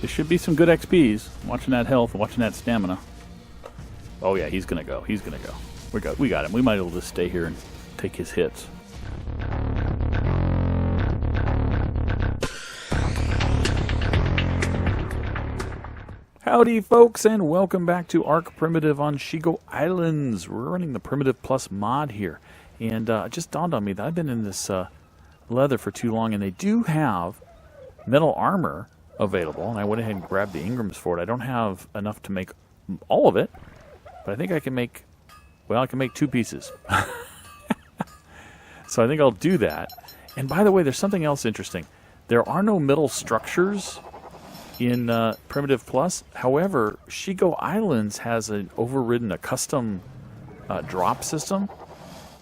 This should be some good XPs. Watching that health, watching that stamina. Oh yeah, he's gonna go. He's gonna go. We got him. We might as well just stay here and take his hits. Howdy folks, and welcome back to ARK Primitive on Shigoislands. We're running the Primitive Plus mod here. And it just dawned on me that I've been in this leather for too long, and they do have metal armor available. And I went ahead and grabbed the Engrams for it. I don't have enough to make all of it, but I think I can make, well, I can make 2 pieces. So I think I'll do that. And by the way, there's something else interesting. There are no metal structures in Primitive Plus. However, Shigoislands has overridden a custom drop system,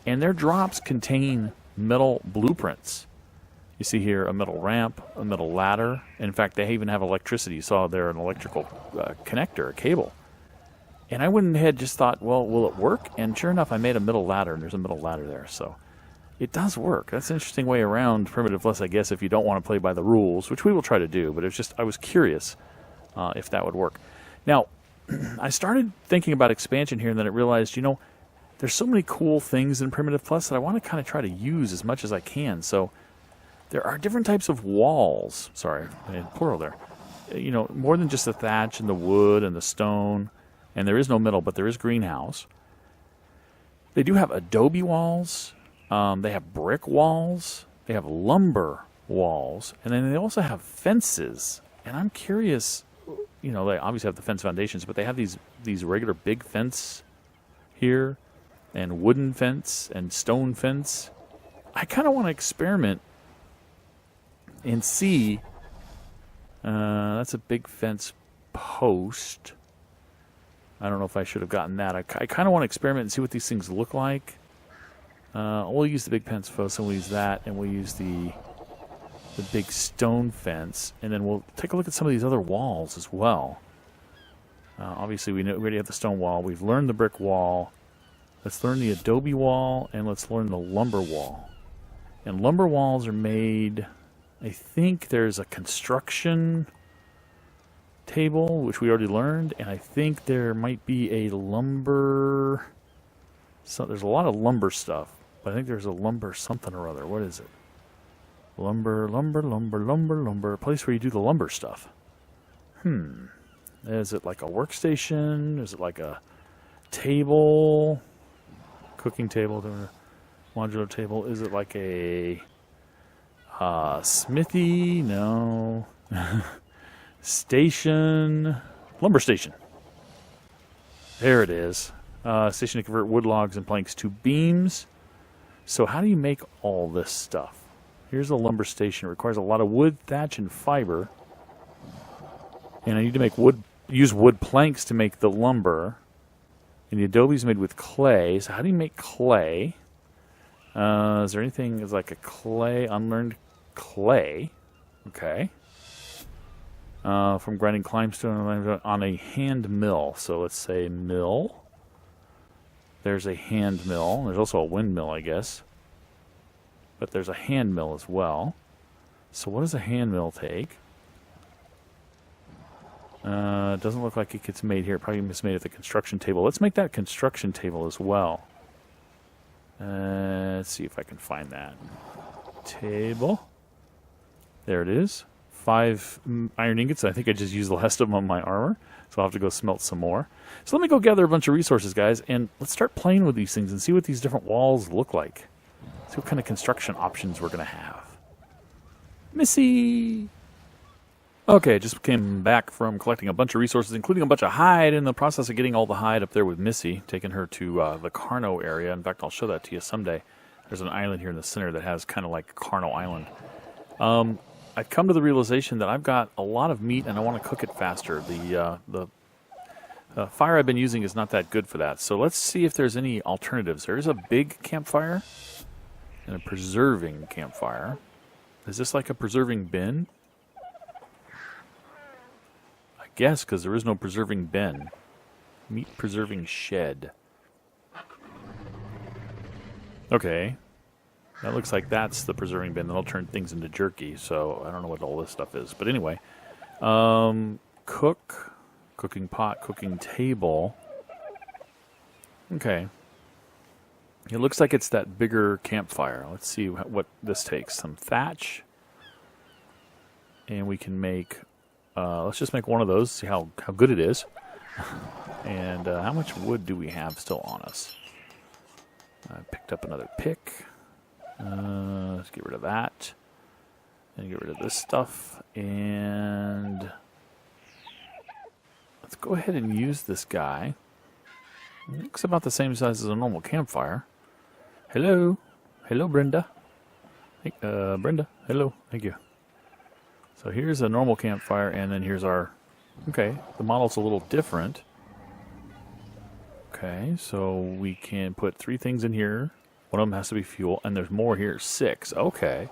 and their drops contain metal blueprints. You see here a metal ramp, a metal ladder. In fact, they even have electricity. You saw there an electrical connector, a cable. And I went ahead and just thought, well, will it work? And sure enough, I made a metal ladder, and there's a metal ladder there. So it does work. That's an interesting way around Primitive Plus, I guess, if you don't want to play by the rules, which we will try to do. But it's just, I was curious if that would work. Now, I started thinking about expansion here, and then I realized, you know, there's so many cool things in Primitive Plus that I want to kind of try to use as much as I can. So there are different types of walls. Sorry, I had plural there. You know, more than just the thatch and the wood and the stone. And there is no metal, but there is greenhouse. They do have adobe walls. They have brick walls. They have lumber walls. And then they also have fences. And I'm curious, you know, they obviously have the fence foundations, but they have these regular big fence here, and wooden fence, and stone fence. I kind of want to experiment and see. That's a big fence post. I don't know if I should have gotten that. I kind of want to experiment and see what these things look like. We'll use the big fence post, and we'll use that, and we'll use the big stone fence, and then we'll take a look at some of these other walls as well. Obviously, we already have the stone wall. We've learned the brick wall. Let's learn the adobe wall, and let's learn the lumber wall. And lumber walls are made, I think there's a construction table, which we already learned, and I think there might be a lumber... So there's a lot of lumber stuff, but I think there's a lumber something or other. What is it? Lumber, lumber, lumber, lumber, lumber. A place where you do the lumber stuff. Is it like a workstation? Is it like a table? Cooking table? Modular table? Is it like a smithy? No. Station. Lumber station. There it is. Station to convert wood logs and planks to beams. So how do you make all this stuff? Here's a lumber station. It requires a lot of wood, thatch, and fiber. And I need to use wood planks to make the lumber. And the adobe is made with clay. So how do you make clay? Is there anything like a clay, unlearned clay? Okay. From grinding limestone on a hand mill. So let's say mill. There's a hand mill. There's also a windmill, I guess. But there's a hand mill as well. So what does a hand mill take? It doesn't look like it gets made here. It probably gets made at the construction table. Let's make that construction table as well. Let's see if I can find that. Table. There it is. 5 iron ingots. I think I just used the last of them on my armor. So I'll have to go smelt some more. So let me go gather a bunch of resources, guys, and let's start playing with these things and see what these different walls look like. See what kind of construction options we're going to have. Missy! Okay, just came back from collecting a bunch of resources, including a bunch of hide, in the process of getting all the hide up there with Missy, taking her to the Carno area. In fact, I'll show that to you someday. There's an island here in the center that has kind of like Carno Island. I've come to the realization that I've got a lot of meat and I want to cook it faster. The fire I've been using is not that good for that. So let's see if there's any alternatives. There is a big campfire and a preserving campfire. Is this like a preserving bin? I guess, because there is no preserving bin. Meat preserving shed. Okay. That looks like that's the preserving bin. That'll turn things into jerky, so I don't know what all this stuff is. But anyway, Cooking pot, cooking table. Okay. It looks like it's that bigger campfire. Let's see what this takes. Some thatch. And we can make, let's just make one of those, see how good it is. And how much wood do we have still on us? I picked up another pick. Let's get rid of that. And get rid of this stuff. And let's go ahead and use this guy. It looks about the same size as a normal campfire. Hello. Hello, Brenda. Hey, Brenda. Hello. Thank you. So here's a normal campfire, and then here's our... Okay, the model's a little different. Okay, so we can put 3 things in here. One of them has to be fuel, and there's more here. 6. Okay.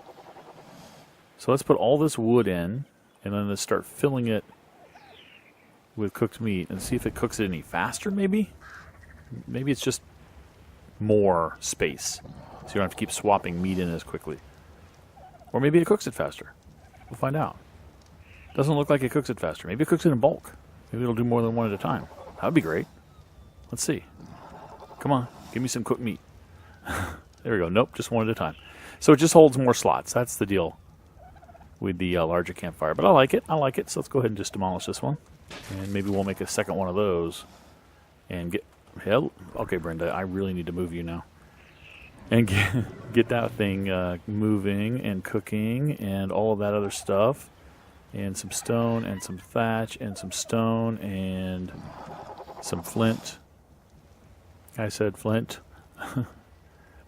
So let's put all this wood in, and then let's start filling it with cooked meat, and see if it cooks it any faster, maybe? Maybe it's just more space, so you don't have to keep swapping meat in as quickly. Or maybe it cooks it faster. We'll find out. Doesn't look like it cooks it faster. Maybe it cooks it in bulk. Maybe it'll do more than one at a time. That would be great. Let's see. Come on, give me some cooked meat. There we go. Nope, just one at a time. So it just holds more slots. That's the deal with the larger campfire. But I like it. I like it. So let's go ahead and just demolish this one. And maybe we'll make a second one of those. And get... Hell, okay, Brenda, I really need to move you now. And get that thing moving and cooking and all of that other stuff. And some stone and some thatch and some stone and some flint. I said flint.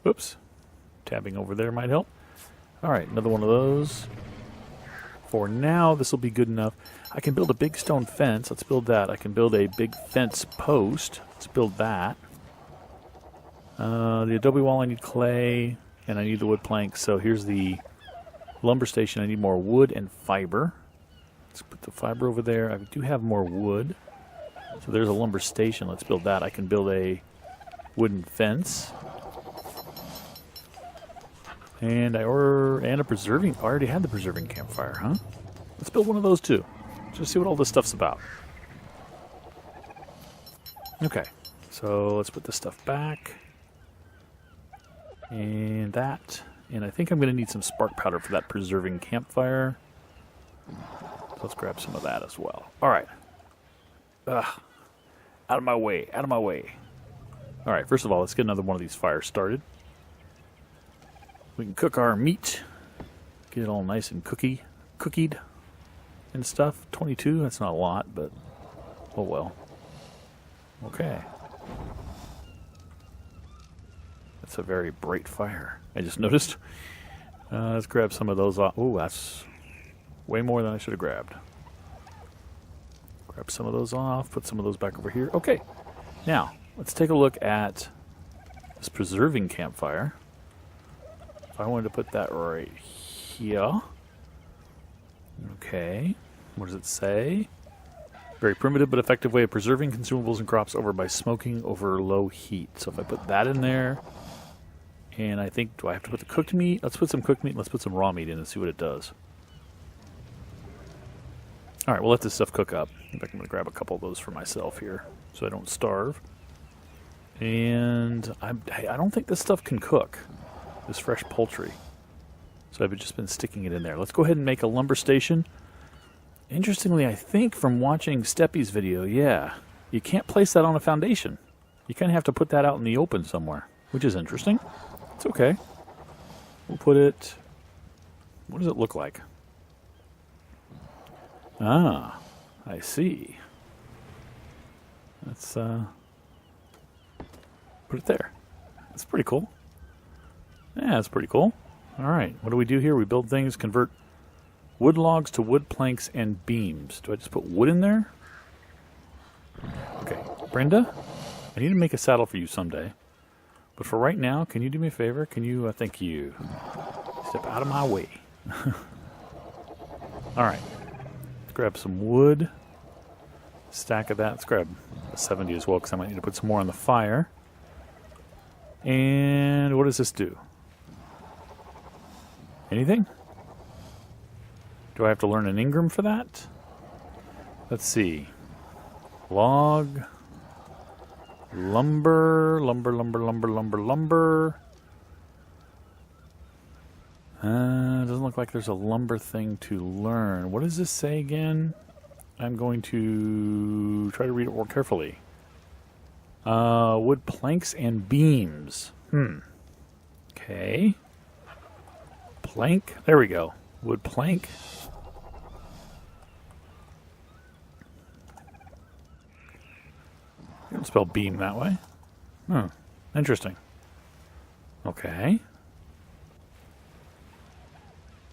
Whoops. Tabbing over there might help. All right, another one of those. For now, this will be good enough. I can build a big stone fence. Let's build that. I can build a big fence post. Let's build that. The adobe wall, I need clay, and I need the wood planks. So here's the lumber station. I need more wood and fiber. Let's put the fiber over there. I do have more wood. So there's a lumber station. Let's build that. I can build a wooden fence. And a preserving. I already had the preserving campfire, huh? Let's build one of those too. Just see what all this stuff's about. Okay, so let's put this stuff back. And that. And I think I'm going to need some spark powder for that preserving campfire. So let's grab some of that as well. All right. Out of my way. Out of my way. All right, first of all, let's get another one of these fires started. We can cook our meat. Get it all nice and cookied and stuff. 22, that's not a lot, but oh well. Okay. That's a very bright fire. I just noticed. Let's grab some of those off. Oh, that's way more than I should have grabbed. Grab some of those off. Put some of those back over here. Okay. Now, let's take a look at this preserving campfire. If I wanted to put that right here. Okay. What does it say? Very primitive but effective way of preserving consumables and crops over by smoking over low heat. So if I put that in there, and I think, do I have to put the cooked meat? Let's put some cooked meat and let's put some raw meat in and see what it does. All right, we'll let this stuff cook up. In fact, I'm going to grab a couple of those for myself here so I don't starve. And I don't think this stuff can cook, this fresh poultry. So I've just been sticking it in there. Let's go ahead and make a lumber station. Interestingly, I think from watching Steppy's video, yeah, you can't place that on a foundation. You kind of have to put that out in the open somewhere, which is interesting. It's okay. We'll put it... What does it look like? Ah, I see. Let's put it there. That's pretty cool. Yeah, that's pretty cool. All right, what do we do here? We build things, convert wood logs to wood planks and beams. Do I just put wood in there? Okay, Brenda, I need to make a saddle for you someday. But for right now, can you do me a favor? Can you, thank you, step out of my way. All right, let's grab some wood. Stack of that. Let's grab a 70 as well because I might need to put some more on the fire. And what does this do? Anything? Do I have to learn an ENGRAM for that? Let's see. Log. Lumber. Doesn't look like there's a lumber thing to learn. What does this say again? I'm going to try to read it more carefully. Wood planks and beams. Okay. Plank. There we go. Wood plank. You don't spell beam that way. Interesting. Okay.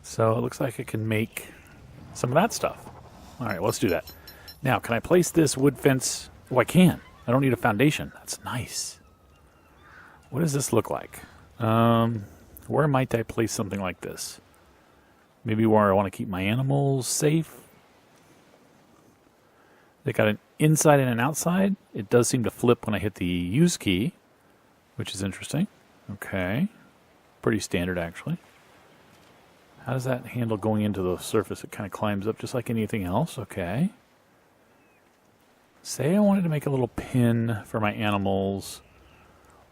So it looks like I can make some of that stuff. All right, let's do that. Now, can I place this wood fence? Oh, I can. I don't need a foundation. That's nice. What does this look like? Where might I place something like this? Maybe where I want to keep my animals safe. They got an inside and an outside. It does seem to flip when I hit the use key, which is interesting. Okay. Pretty standard, actually. How does that handle going into the surface? It kind of climbs up just like anything else. Okay. Say I wanted to make a little pin for my animals.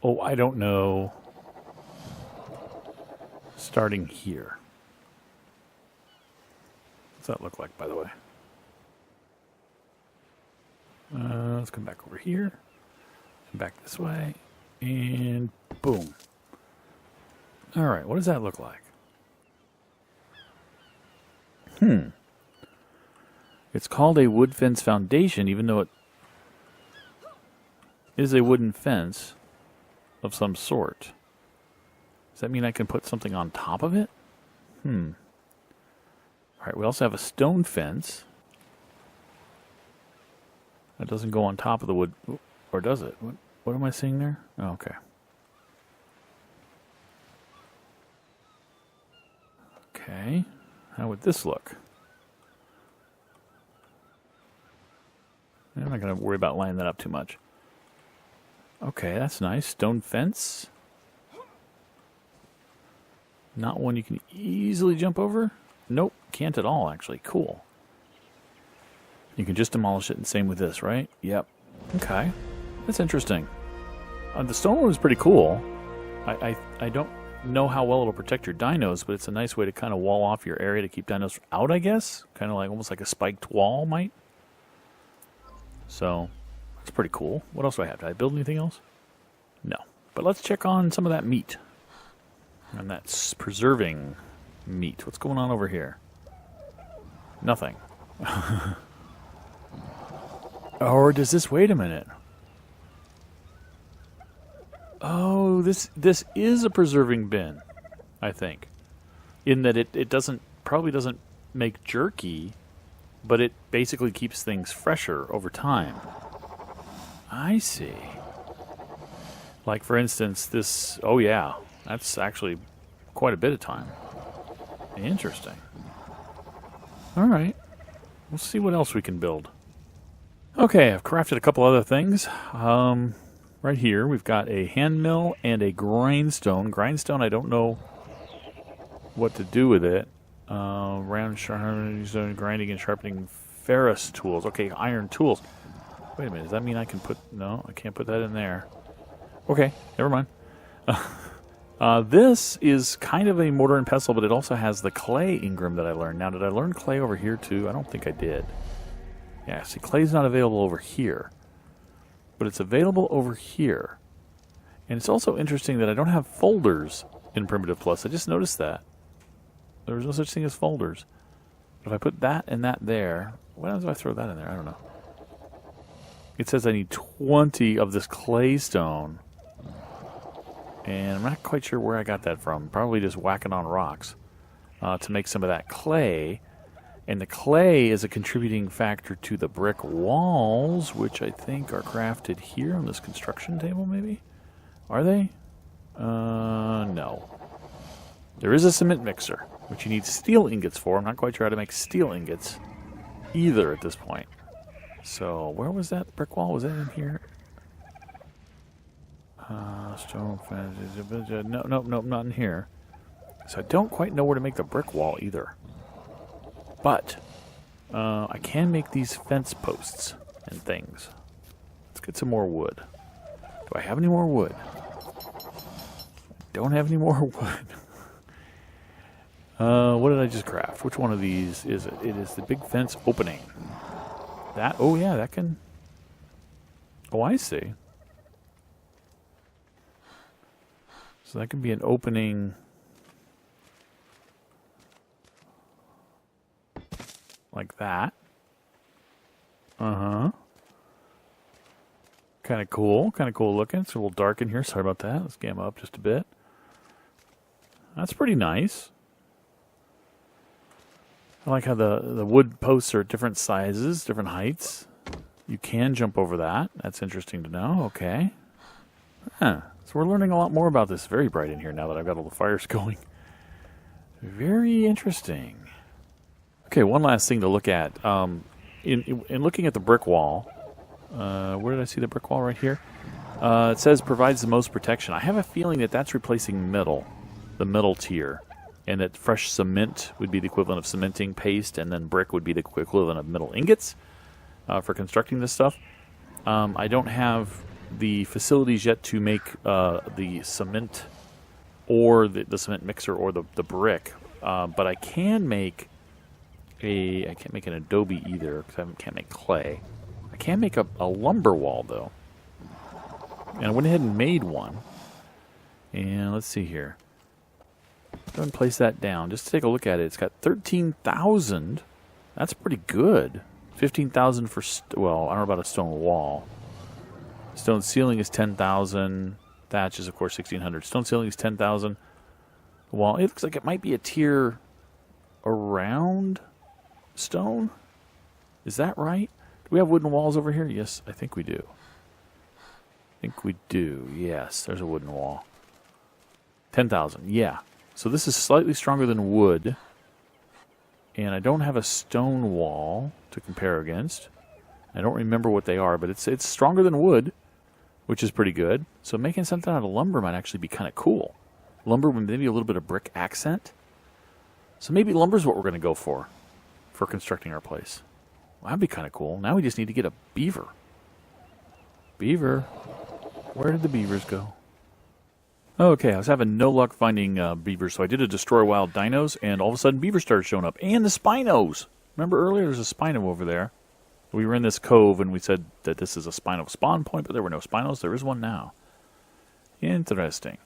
Oh, I don't know. Starting here. What's that look like, by the way? Let's come back over here. And back this way. And boom. All right, what does that look like? It's called a wood fence foundation, even though it is a wooden fence of some sort. Does that mean I can put something on top of it? All right, we also have a stone fence. That doesn't go on top of the wood, or does it? What am I seeing there? Oh, okay. Okay. How would this look? I'm not going to worry about lining that up too much. Okay, that's nice. Stone fence. Not one you can easily jump over? Nope, can't at all, actually. Cool. You can just demolish it, and same with this, right? Yep. Okay. That's interesting. The stone one is pretty cool. I don't know how well it'll protect your dinos, but it's a nice way to kind of wall off your area to keep dinos out, I guess. Kind of like almost like a spiked wall might. So, that's pretty cool. What else do I have? Did I build anything else? No. But let's check on some of that meat. And that's preserving meat. What's going on over here? Nothing. Or does this... Wait a minute. Oh, this is a preserving bin, I think. In that it probably doesn't make jerky, but it basically keeps things fresher over time. I see. Like, for instance, this... Oh, yeah. That's actually quite a bit of time. Interesting. All right. We'll see what else we can build. Okay, I've crafted a couple other things. Right here, we've got a hand mill and a grindstone. Grindstone, I don't know what to do with it. Round grinding and sharpening ferrous tools. Okay, iron tools. Wait a minute, does that mean I can put... No, I can't put that in there. Okay, never mind. This is kind of a mortar and pestle, but it also has the clay engram that I learned. Now, did I learn clay over here too? I don't think I did. Yeah, see, clay's not available over here. But it's available over here. And it's also interesting that I don't have folders in Primitive Plus. I just noticed that. There's no such thing as folders. But if I put that and that there, why do I throw that in there? I don't know. It says I need 20 of this clay stone. And I'm not quite sure where I got that from. Probably just whacking on rocks to make some of that clay. And the clay is a contributing factor to the brick walls, which I think are crafted here on this construction table, maybe? Are they? No. There is a cement mixer, which you need steel ingots for. I'm not quite sure how to make steel ingots either at this point. So, where was that brick wall? Was that in here? Stone fence. No, not in here. So I don't quite know where to make the brick wall either. But I can make these fence posts and things. Let's get some more wood. Do I have any more wood? Don't have any more wood. What did I just craft? Which one of these is it? It is the big fence opening. That, oh yeah, that can... Oh, I see. So that can be an opening... like that. Uh-huh. Kind of cool looking. It's a little dark in here. Sorry about that. Let's gamma up just a bit. That's pretty nice. I like how the wood posts are different sizes, different heights. You can jump over that. That's interesting to know. Okay. Huh. So we're learning a lot more about this. Very bright in here now that I've got all the fires going. Very interesting. Okay, one last thing to look at. In looking at the brick wall, where did I see the brick wall? Right here. It says provides the most protection. I have a feeling that that's replacing metal, the metal tier, and that fresh cement would be the equivalent of cementing paste, and then brick would be the equivalent of metal ingots for constructing this stuff. I don't have the facilities yet to make the cement or the cement mixer or the brick, but I can make I can't make an adobe either because I can't make clay. I can make a lumber wall though, and I went ahead and made one. And let's see here. Go ahead and place that down just to take a look at it. It's got 13,000. That's pretty good. 15,000 for well, I don't know about a stone wall. Stone ceiling is 10,000. Thatch is of course 1,600. Stone ceiling is 10,000. Wall. It looks like it might be a tier around stone. Is that right? Do we have wooden walls over here? Yes, I think we do. I think we do. Yes, there's a wooden wall. 10,000. Yeah. So this is slightly stronger than wood. And I don't have a stone wall to compare against. I don't remember what they are, but it's stronger than wood, which is pretty good. So making something out of lumber might actually be kind of cool. Lumber with maybe a little bit of brick accent. So maybe lumber's what we're going to go for constructing our place. Well, that'd be kind of cool. Now we just need to get a beaver. Beaver. Where did the beavers go? Okay, I was having no luck finding beavers, so I did a destroy wild dinos, and all of a sudden beavers started showing up. And the spinos! Remember earlier there was a spino over there. We were in this cove, and we said that this is a spino spawn point, but there were no spinos. There is one now. Interesting.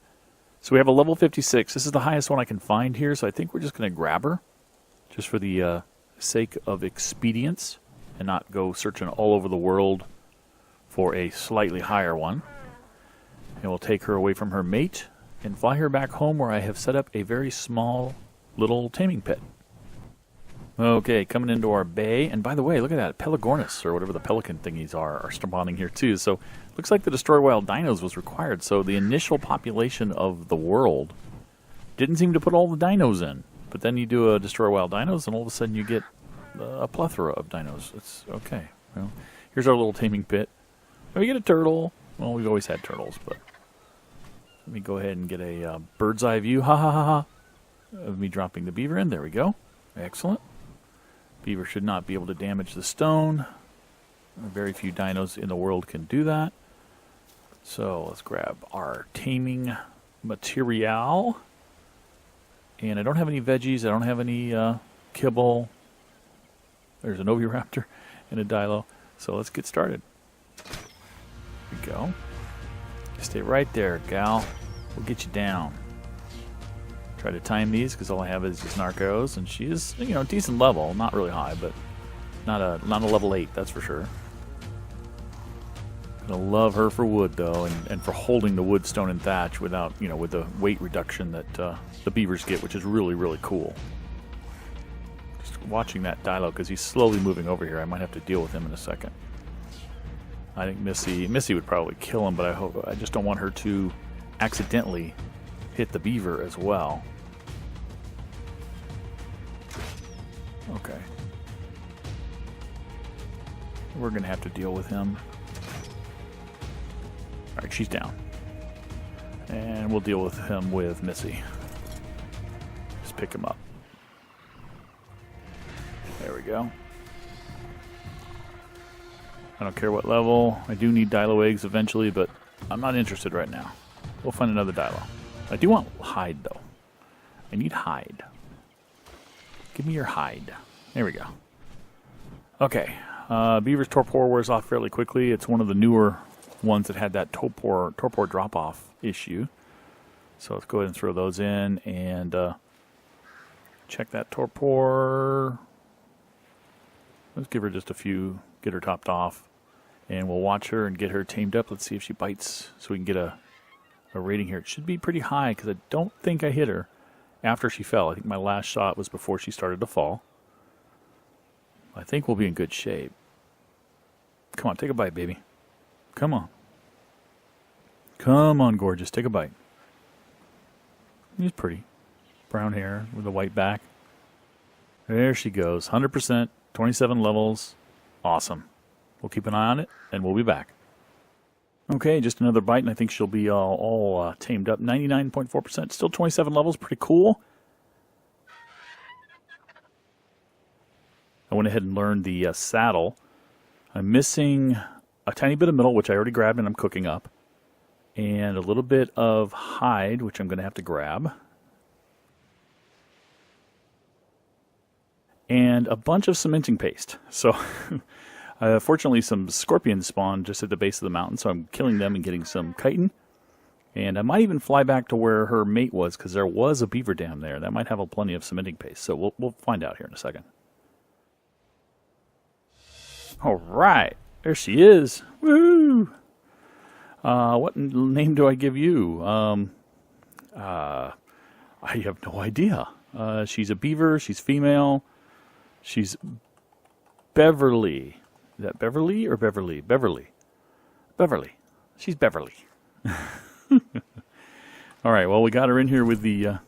So we have a level 56. This is the highest one I can find here, so I think we're just going to grab her, just for the sake of expedience, and not go searching all over the world for a slightly higher one. And we'll take her away from her mate and fly her back home where I have set up a very small little taming pit. Okay, coming into our bay. And by the way, look at that. Pelagornis, or whatever the pelican thingies are spawning here too. So looks like the Destroy Wild Dinos was required. So the initial population of the world didn't seem to put all the dinos in. But then you do a Destroy Wild Dinos, and all of a sudden you get a plethora of dinos. It's okay. Well, here's our little taming pit. We get a turtle. Well, we've always had turtles, but let me go ahead and get a bird's eye view. Ha ha ha ha. Of me dropping the beaver in. There we go. Excellent. Beaver should not be able to damage the stone. Very few dinos in the world can do that. So let's grab our taming material. And I don't have any veggies. I don't have any kibble. There's an oviraptor and a dilo. So let's get started. There we go. Stay right there, gal. We'll get you down. Try to time these because all I have is just narcos, and she is, you know, decent level, not really high, but not a level 8, that's for sure. Gonna love her for wood though, and for holding the wood, stone, and thatch without, you know, with the weight reduction that the beavers get, which is really, really cool. Just watching that Dilo because he's slowly moving over here. I might have to deal with him in a second. I think Missy would probably kill him, but I just don't want her to accidentally hit the beaver as well. Okay. We're going to have to deal with him. Alright, she's down. And we'll deal with him with Missy. Just pick him up. There we go. I don't care what level. I do need Dilo eggs eventually, but I'm not interested right now. We'll find another Dilo. I do want hide, though. I need hide. Give me your hide. There we go. Okay. Beaver's torpor wears off fairly quickly. It's one of the newer ones that had that torpor drop-off issue. So let's go ahead and throw those in and check that torpor. Let's give her just a few, get her topped off. And we'll watch her and get her tamed up. Let's see if she bites so we can get a rating here. It should be pretty high because I don't think I hit her after she fell. I think my last shot was before she started to fall. I think we'll be in good shape. Come on, take a bite, baby. Come on. Come on, gorgeous. Take a bite. She's pretty. Brown hair with a white back. There she goes. 100%, 27 levels. Awesome. We'll keep an eye on it, and we'll be back. Okay, just another bite, and I think she'll be all tamed up. 99.4%. Still 27 levels. Pretty cool. I went ahead and learned the saddle. I'm missing a tiny bit of metal, which I already grabbed and I'm cooking up. And a little bit of hide, which I'm going to have to grab. And a bunch of cementing paste. So, fortunately, some scorpions spawned just at the base of the mountain, so I'm killing them and getting some chitin. And I might even fly back to where her mate was, because there was a beaver dam there. That might have plenty of cementing paste, so we'll find out here in a second. All right, there she is. Woo! What name do I give you? I have no idea. She's a beaver. She's female. She's Beverly. Is that Beverly or Beverly? Beverly. Beverly. She's Beverly. All right. Well, we got her in here with the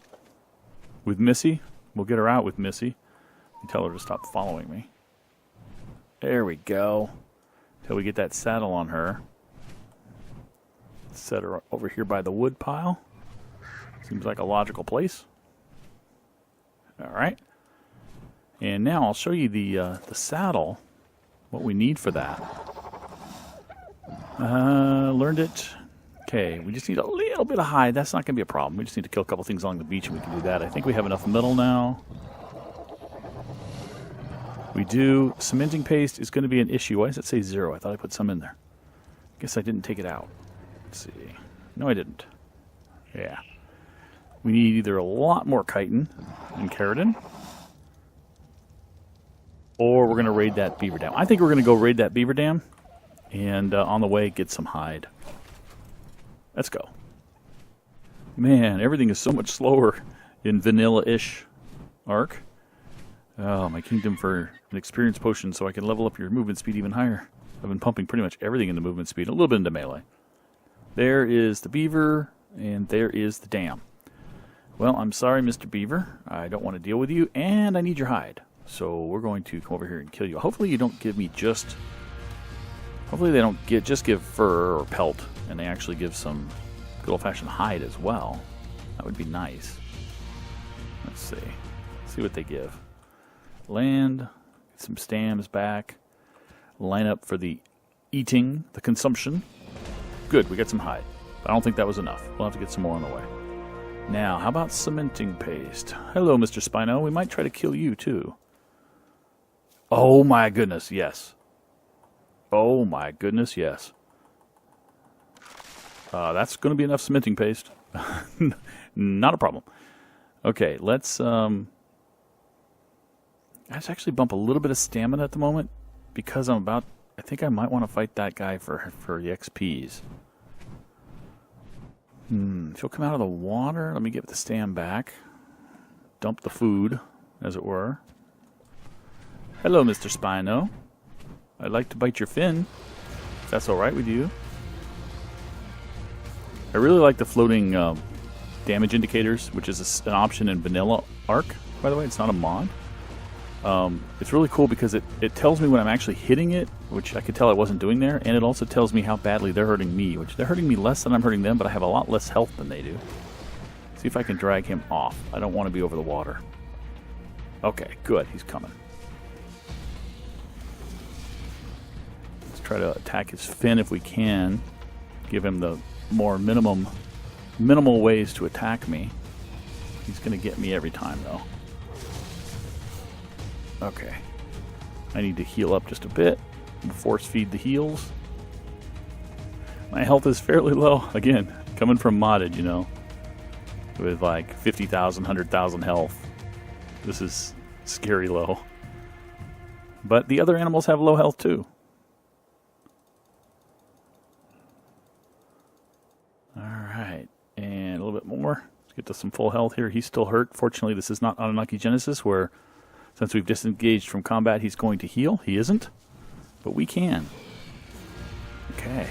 with Missy. We'll get her out with Missy and tell her to stop following me. There we go. Till we get that saddle on her. Set her over here by the wood pile. Seems like a logical place. All right. And now I'll show you the saddle. What we need for that. Learned it. Okay, we just need a little bit of hide. That's not going to be a problem. We just need to kill a couple things along the beach and we can do that. I think we have enough metal now. We do. Cementing paste is going to be an issue. Why does it say 0? I thought I put some in there. Guess I didn't take it out. Let's see. No, I didn't. Yeah. We need either a lot more chitin and keratin, or we're going to raid that beaver dam. I think we're going to go raid that beaver dam, and on the way, get some hide. Let's go. Man, everything is so much slower in vanilla-ish ARK. Oh, my kingdom for an experience potion so I can level up your movement speed even higher. I've been pumping pretty much everything into movement speed, a little bit into melee. There is the beaver, and there is the dam. Well, I'm sorry, Mr. Beaver. I don't want to deal with you, and I need your hide. So we're going to come over here and kill you. Hopefully you don't give me just... Hopefully they don't just give fur or pelt, and they actually give some good old-fashioned hide as well. That would be nice. Let's see. Let's see what they give. Land, get some stams back, line up for the eating, the consumption. Good, we got some hide. I don't think that was enough. We'll have to get some more on the way. Now, how about cementing paste? Hello, Mr. Spino. We might try to kill you, too. Oh, my goodness, yes. Oh, my goodness, yes. That's going to be enough cementing paste. Not a problem. Okay, let's actually bump a little bit of stamina at the moment because I think I might want to fight that guy for the XPs. If he'll come out of the water, let me get the stam back. Dump the food, as it were. Hello, Mr. Spino. I'd like to bite your fin, if that's all right with you. I really like the floating damage indicators, which is an option in vanilla ARK, by the way. It's not a mod. It's really cool because it tells me when I'm actually hitting it, which I could tell I wasn't doing there, and it also tells me how badly they're hurting me, which they're hurting me less than I'm hurting them, but I have a lot less health than they do. See if I can drag him off. I don't want to be over the water. Okay, good. He's coming. Let's try to attack his fin if we can. Give him the more minimal ways to attack me. He's going to get me every time, though. Okay. I need to heal up just a bit. Force feed the heals. My health is fairly low. Again, coming from modded, you know, with like 50,000, 100,000 health. This is scary low. But the other animals have low health too. Alright, and a little bit more. Let's get to some full health here. He's still hurt. Fortunately, this is not Anunnaki Genesis, where since we've disengaged from combat, he's going to heal. He isn't, but we can. Okay.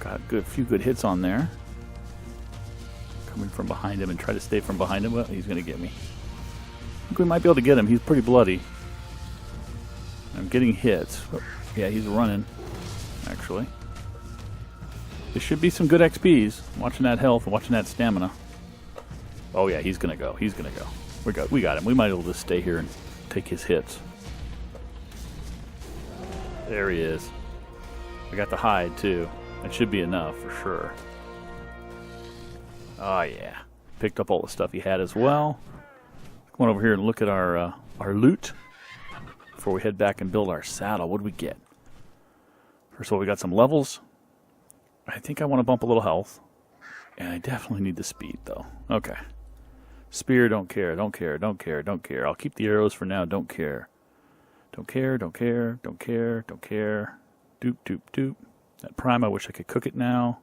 Got a few good hits on there. Coming from behind him and try to stay from behind him. Well, he's going to get me. I think we might be able to get him. He's pretty bloody. I'm getting hits. Oh, yeah, he's running, actually. There should be some good XPs. Watching that health and watching that stamina. Oh, yeah, he's going to go. He's going to go. We got him. We might be able to stay here and take his hits. There he is. I got the hide, too. That should be enough, for sure. Oh, yeah. Picked up all the stuff he had as well. Come on over here and look at our loot before we head back and build our saddle. What do we get? First of all, we got some levels. I think I want to bump a little health. And I definitely need the speed, though. Okay. Spear, don't care, don't care, don't care, don't care. I'll keep the arrows for now, don't care. Don't care, don't care, don't care, don't care. Doop, doop, doop. That prime, I wish I could cook it now.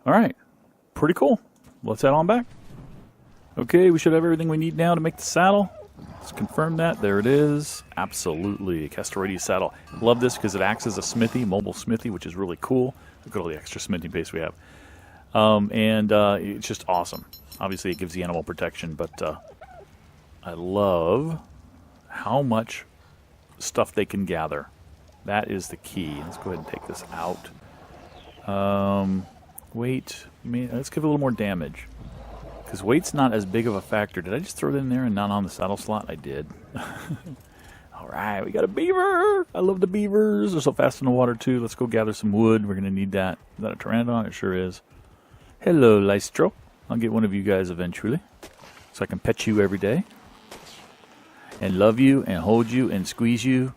Alright. Pretty cool. Let's head on back. Okay, we should have everything we need now to make the saddle. Let's confirm that. There it is. Absolutely. Castoradius saddle. Love this because it acts as a smithy, mobile smithy, which is really cool. Look at all the extra smithing base we have. It's just awesome. Obviously, it gives the animal protection, but I love how much stuff they can gather. That is the key. Let's go ahead and take this out. Weight. Let's give it a little more damage. Because weight's not as big of a factor. Did I just throw it in there and not on the saddle slot? I did. Alright, we got a beaver! I love the beavers. They're so fast in the water, too. Let's go gather some wood. We're going to need that. Is that a pteranodon? It sure is. Hello, Lystro. I'll get one of you guys eventually. So I can pet you every day. And love you, and hold you, and squeeze you.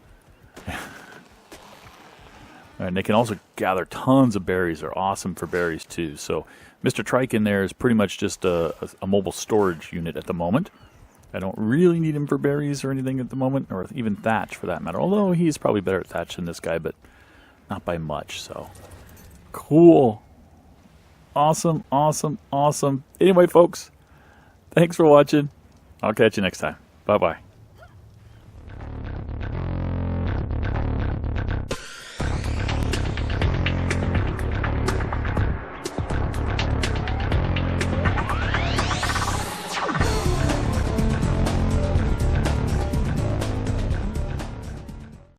And they can also gather tons of berries. They're awesome for berries, too. So Mr. Trike in there is pretty much just a mobile storage unit at the moment. I don't really need him for berries or anything at the moment, or even thatch for that matter. Although he's probably better at thatch than this guy, but not by much. So cool. Awesome, awesome, awesome. Anyway, folks, thanks for watching. I'll catch you next time. Bye-bye.